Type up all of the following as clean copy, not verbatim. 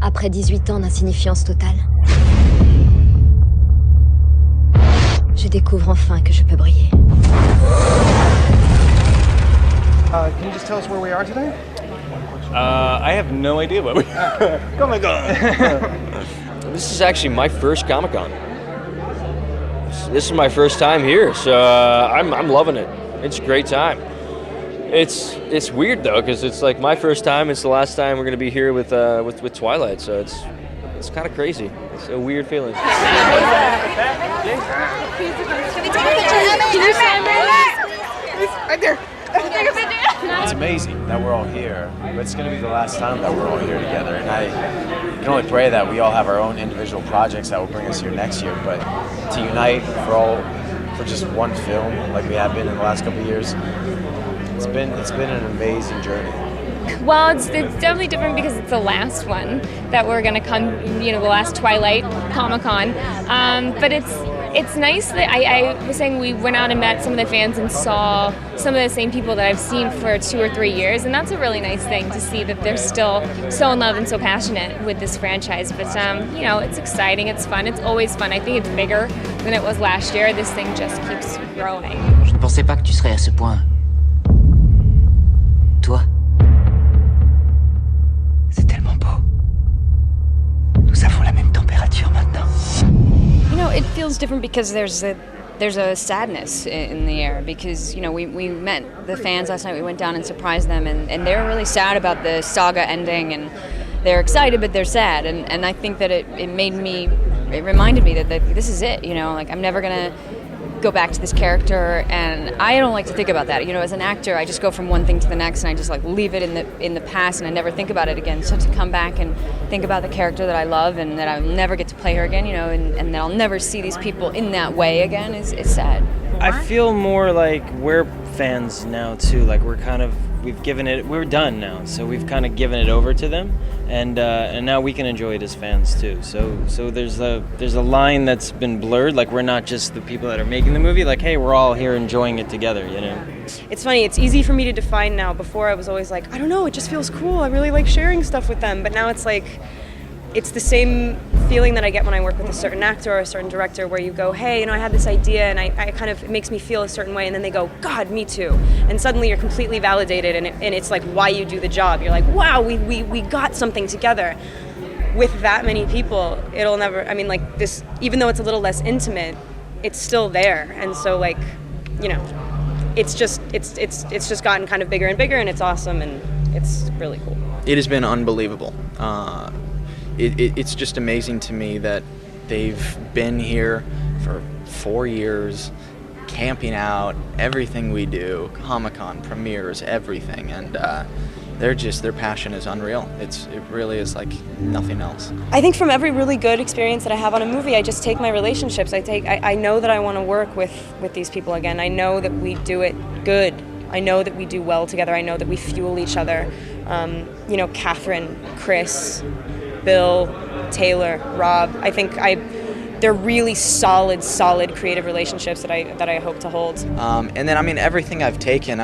Après 18 ans d'insignifiance totale, je découvre enfin que je peux briller. Can you just tell us where we are today? I have no idea what we are. Comic-Con! This is actually my first Comic-Con. This is my first time here, so I'm loving it. It's a great time. It's weird though, because it's like my first time. It's the last time we're gonna be here with Twilight, so it's kind of crazy. It's a weird feeling. Can you sign right there? It's amazing that we're all here, but it's going to be the last time that we're all here together. And I can only pray that we all have our own individual projects that will bring us here next year. But to unite for just one film, like we have been in the last couple of years, it's been an amazing journey. Well, it's definitely different because it's the last one that we're going to come, the last Twilight Comic-Con. But it's nice that I was saying we went out and met some of the fans and saw some of the same people that I've seen for 2 or 3 years, and that's a really nice thing to see that they're still so in love and so passionate with this franchise. But it's exciting, it's fun, it's always fun. I think it's bigger than it was last year. This thing just keeps growing. Je ne pensais pas que tu serais à ce point. Toi, c'est tellement beau. Nous avons la même température maintenant. It feels different because there's a sadness in the air because we met the fans last night. We went down and surprised them, and they were really sad about the saga ending, and they're excited but they're sad, and I think that it reminded me that this is it. I'm never gonna go back to this character, and I don't like to think about that. As an actor, I just go from one thing to the next, and I just leave it in the past, and I never think about it again. So to come back and think about the character that I love and that I'll never get to play her again, and that I'll never see these people in that way again is sad. I feel more like we're fans now too. Like we're done now, so we've kind of given it over to them, and now we can enjoy it as fans too. So there's a line that's been blurred. Like we're not just the people that are making the movie. Like hey, we're all here enjoying it together. It's funny. It's easy for me to define now. Before I was always like, I don't know. It just feels cool. I really like sharing stuff with them. But now it's like, it's the same feeling that I get when I work with a certain actor or a certain director, where you go, hey, I had this idea, and it makes me feel a certain way, and then they go, God, me too. And suddenly you're completely validated, and it's like why you do the job. You're like, wow, we got something together. With that many people, it'll never, this, even though it's a little less intimate, it's still there. And so it's just gotten kind of bigger and bigger, and it's awesome, and it's really cool. It has been unbelievable. It's just amazing to me that they've been here for 4 years, camping out, everything we do, Comic-Con, premieres, everything, and their passion is unreal. It really is like nothing else. I think from every really good experience that I have on a movie, I just take my relationships. I know that I want to work with these people again. I know that we do it good. I know that we do well together. I know that we fuel each other. Catherine, Chris, Bill, Taylor, Rob. I think they're really solid creative relationships that I hope to hold. And then everything I've taken.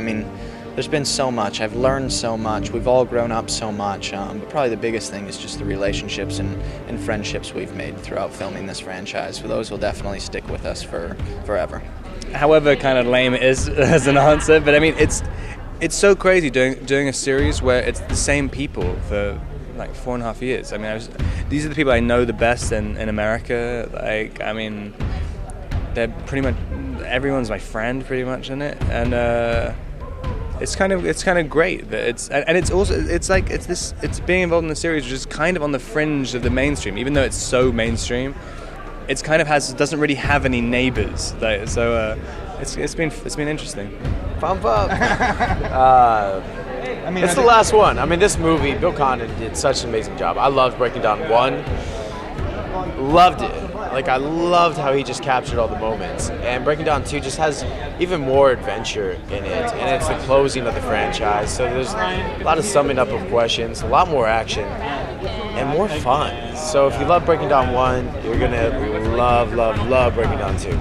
There's been so much. I've learned so much. We've all grown up so much. But probably the biggest thing is just the relationships and friendships we've made throughout filming this franchise. Those will definitely stick with us forever. However kind of lame it is as an answer, but it's so crazy doing a series where it's the same people for like 4.5 years. These are the people I know the best in America. They're pretty much everyone's my friend pretty much in it, and it's kind of great that it's being involved in the series which is kind of on the fringe of the mainstream, even though it's so mainstream. It's kind of doesn't really have any neighbors, it's been interesting. Pump up. It's the last one. This movie, Bill Condon did such an amazing job. I loved breaking down 1. Loved it. I loved how he just captured all the moments. And Breaking Down 2 just has even more adventure in it. And it's the closing of the franchise. So there's a lot of summing up of questions, a lot more action, and more fun. So if you love Breaking Down 1, you're going to love Breaking Down 2.